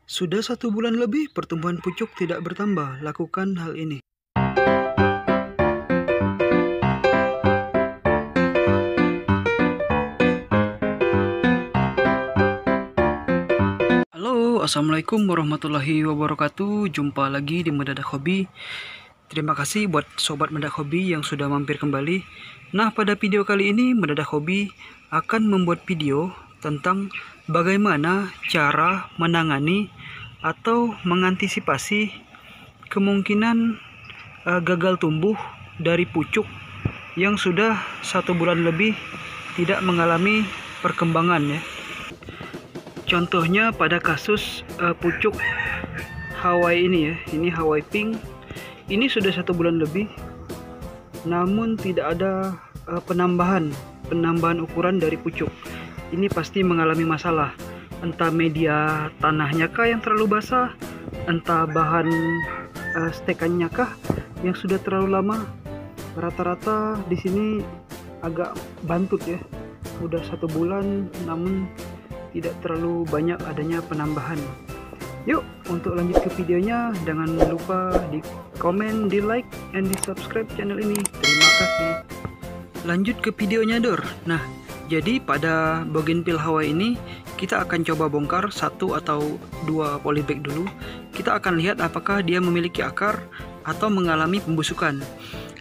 Sudah 1 bulan lebih pertumbuhan pucuk tidak bertambah. Lakukan hal ini. Halo, assalamualaikum warahmatullahi wabarakatuh. Jumpa lagi di Mendadak Hobi. Terima kasih buat sobat Mendadak Hobi yang sudah mampir kembali. Nah, pada video kali ini Mendadak Hobi akan membuat video tentang bagaimana cara menangani atau mengantisipasi kemungkinan gagal tumbuh dari pucuk yang sudah 1 bulan lebih tidak mengalami perkembangan ya. Contohnya pada kasus pucuk Hawaii ini ya, ini Hawaii Pink. Ini sudah 1 bulan lebih, namun tidak ada penambahan ukuran dari pucuk. Ini pasti mengalami masalah, entah media tanahnya kah yang terlalu basah, entah bahan stekannya kah yang sudah terlalu lama. Rata-rata di sini agak bantut ya, udah 1 bulan namun tidak terlalu banyak adanya penambahan. Yuk, untuk lanjut ke videonya, jangan lupa di komen, di like, and di subscribe channel ini. Terima kasih. Lanjut ke videonya Dor. Nah, jadi pada bougainville Hawaii ini kita akan coba bongkar 1 atau 2 polybag dulu. Kita akan lihat apakah dia memiliki akar atau mengalami pembusukan.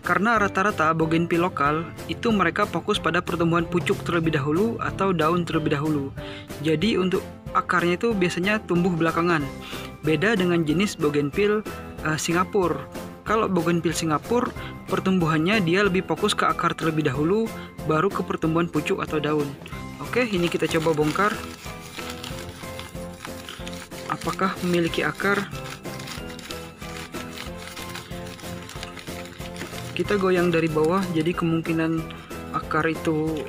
Karena rata-rata bougainville lokal itu mereka fokus pada pertumbuhan pucuk terlebih dahulu atau daun terlebih dahulu. Jadi untuk akarnya itu biasanya tumbuh belakangan. Beda dengan jenis bougainville Singapura. Kalau bougainville Singapura, pertumbuhannya dia lebih fokus ke akar terlebih dahulu, baru ke pertumbuhan pucuk atau daun. Oke, ini kita coba bongkar. Apakah memiliki akar? Kita goyang dari bawah, jadi kemungkinan akar itu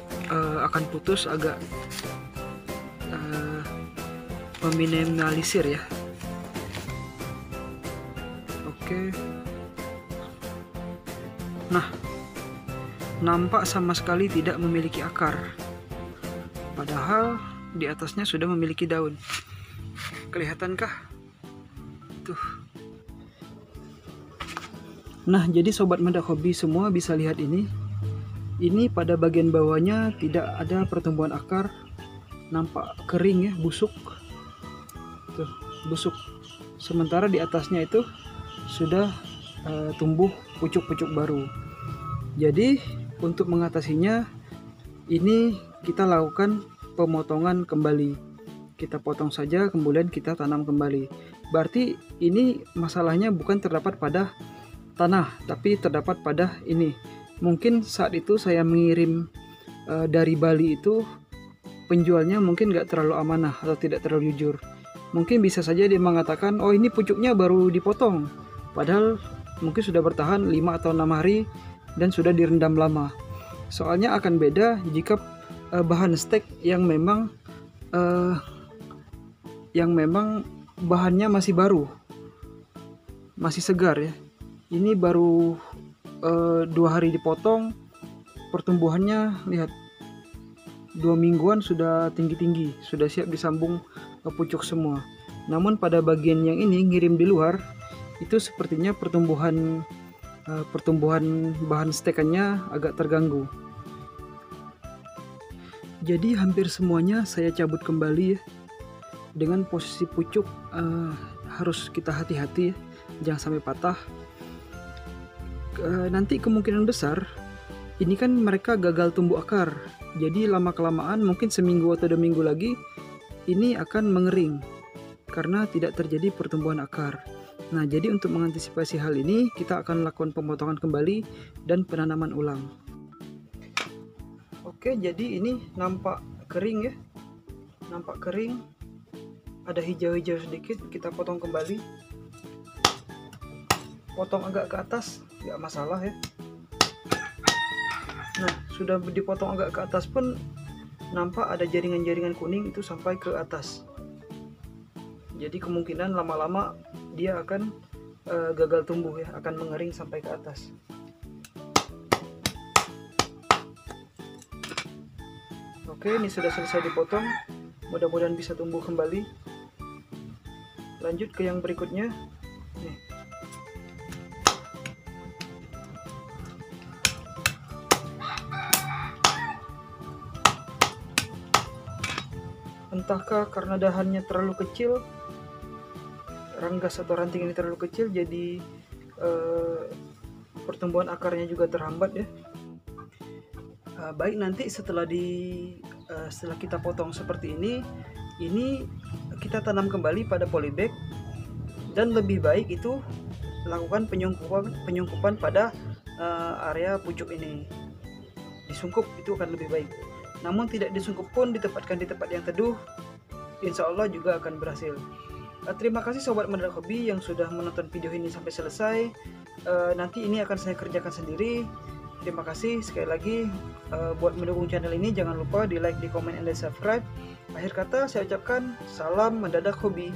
akan putus, agak meminimalisir ya. Oke. Nah, nampak sama sekali tidak memiliki akar, padahal di atasnya sudah memiliki daun. Kelihatankah? Tuh. Nah, jadi sobat Mendadak Hobi semua bisa lihat ini. Ini pada bagian bawahnya tidak ada pertumbuhan akar, nampak kering ya, busuk. Tuh, busuk. Sementara di atasnya itu sudah tumbuh pucuk-pucuk baru. Jadi untuk mengatasinya, ini kita lakukan pemotongan kembali. Kita potong saja, kemudian kita tanam kembali. Berarti ini masalahnya bukan terdapat pada tanah, tapi terdapat pada ini. Mungkin saat itu saya mengirim dari Bali itu, penjualnya mungkin nggak terlalu amanah atau tidak terlalu jujur. Mungkin bisa saja dia mengatakan, oh ini pucuknya baru dipotong, padahal mungkin sudah bertahan 5 atau 6 hari dan sudah direndam lama. Soalnya akan beda jika bahan stek yang memang bahannya masih baru, masih segar ya. Ini baru 2 hari dipotong, pertumbuhannya lihat 2 mingguan sudah tinggi-tinggi, sudah siap disambung pucuk semua. Namun pada bagian yang ini ngirim di luar, itu sepertinya pertumbuhan bahan stekannya agak terganggu. Jadi hampir semuanya saya cabut kembali ya. Dengan posisi pucuk harus kita hati-hati ya, jangan sampai patah. Nanti kemungkinan besar ini kan mereka gagal tumbuh akar, jadi lama-kelamaan mungkin seminggu atau 2 minggu lagi ini akan mengering karena tidak terjadi pertumbuhan akar. Nah, jadi untuk mengantisipasi hal ini kita akan lakukan pemotongan kembali dan penanaman ulang. Oke, jadi ini nampak kering ya, nampak kering, ada hijau-hijau sedikit. Kita potong kembali, potong agak ke atas, nggak masalah ya. Nah, sudah dipotong agak ke atas pun nampak ada jaringan-jaringan kuning itu sampai ke atas. Jadi kemungkinan lama-lama dia akan gagal tumbuh ya, akan mengering sampai ke atas. Oke, ini sudah selesai dipotong. Mudah-mudahan bisa tumbuh kembali. Lanjut ke yang berikutnya. Nih. Entahkah karena dahannya terlalu kecil, ranggas atau ranting ini terlalu kecil, jadi pertumbuhan akarnya juga terhambat ya. Baik, nanti setelah kita potong seperti ini kita tanam kembali pada polybag, dan lebih baik itu lakukan penyungkupan pada area pucuk ini. Disungkup itu akan lebih baik. Namun tidak disungkup pun, ditempatkan di tempat yang teduh, insya Allah juga akan berhasil. Terima kasih Sobat Mendadak Hobi yang sudah menonton video ini sampai selesai. Nanti ini akan saya kerjakan sendiri. Terima kasih sekali lagi. Buat mendukung channel ini jangan lupa di like, di komen, dan di subscribe. Akhir kata saya ucapkan salam mendadak hobi.